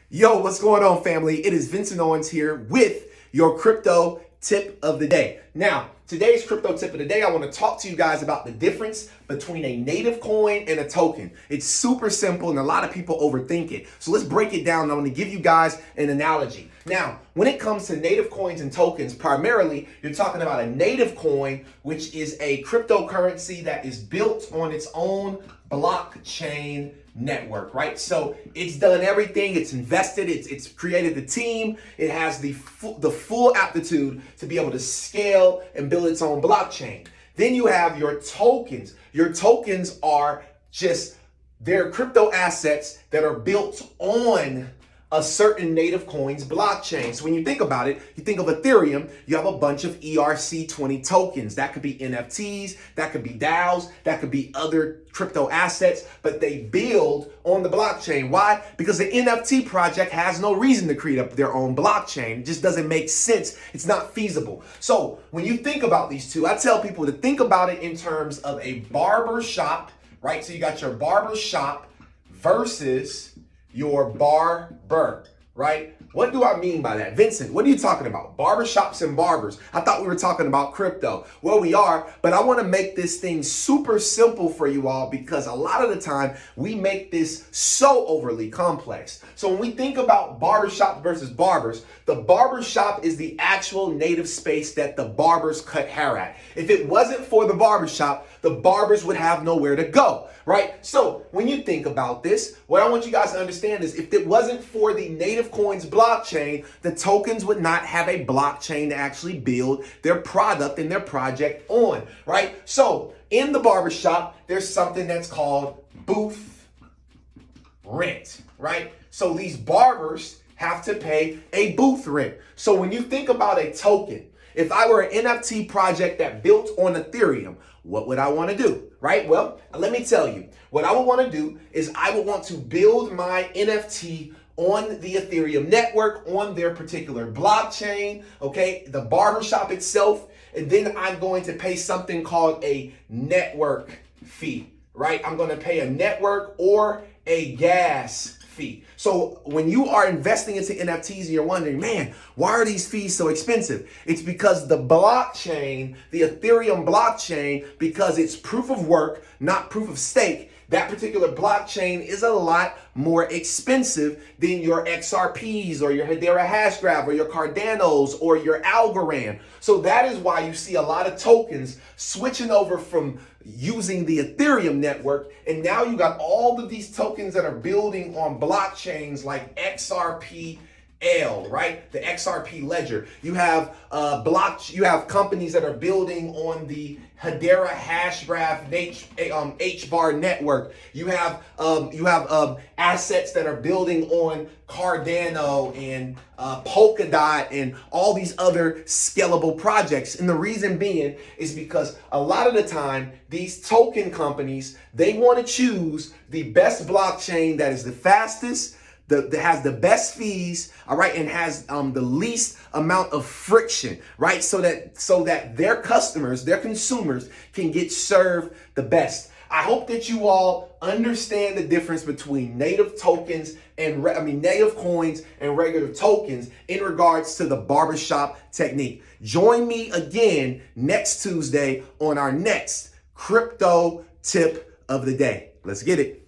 Yo, what's going on, family? It is Vincent Owens here with your crypto tip of the day. Now, today's crypto tip of the day, I want to talk to you guys about the difference between a native coin and a token. It's super simple and a lot of people overthink it. So let's break it down. I'm going to give you guys an analogy. Now, when it comes to native coins and tokens, primarily, you're talking about a native coin, which is a cryptocurrency that is built on its own blockchain network, right? So it's done everything. It's invested. It's created the team. It has the full aptitude to be able to scale and build its own blockchain. Then you have your tokens. Your tokens are they're crypto assets that are built on a certain native coin's blockchain. So when you think about it, you think of Ethereum, you have a bunch of ERC20 tokens. That could be NFTs, that could be DAOs, that could be other crypto assets, but they build on the blockchain. Why? Because the NFT project has no reason to create up their own blockchain. It just doesn't make sense. It's not feasible. So when you think about these two, I tell people to think about it in terms of a barber shop, right? So you got your barber shop versus your barber, right? What do I mean by that? Vincent, what are you talking about? Barbershops and barbers. I thought we were talking about crypto. Well, we are, but I want to make this thing super simple for you all because a lot of the time we make this so overly complex. So when we think about barbershop versus barbers, the barbershop is the actual native space that the barbers cut hair at. If it wasn't for the barbershop, the barbers would have nowhere to go, right? So when you think about this, what I want you guys to understand is if it wasn't for the native coins blockchain, the tokens would not have a blockchain to actually build their product and their project on, right? So in the barbershop, there's something that's called booth rent, right? So these barbers have to pay a booth rent. So when you think about a token, if I were an NFT project that built on Ethereum, what would I want to do, right? Well, let me tell you, what I would want to do is I would want to build my NFT on the Ethereum network, on their particular blockchain, okay, the barbershop itself, and then I'm going to pay something called a network fee, right? I'm going to pay a network or a gas fee. So when you are investing into NFTs and you're wondering, man, why are these fees so expensive? It's because the blockchain, the Ethereum blockchain, because it's proof of work, not proof of stake, that particular blockchain is a lot more expensive than your XRPs or your Hedera Hashgraph or your Cardanos or your Algorand. So that is why you see a lot of tokens switching over from using the Ethereum network. And now you got all of these tokens that are building on blockchains like XRP, right? The XRP ledger. You have you have companies that are building on the Hedera Hashgraph HBAR network. You have assets that are building on Cardano and Polkadot and all these other scalable projects. And the reason being is because a lot of the time these token companies, they want to choose the best blockchain that is the fastest, that has the best fees, all right, and has the least amount of friction, right? So that their customers, their consumers can get served the best. I hope that you all understand the difference between native tokens and native coins and regular tokens in regards to the barbershop technique. Join me again next Tuesday on our next crypto tip of the day. Let's get it.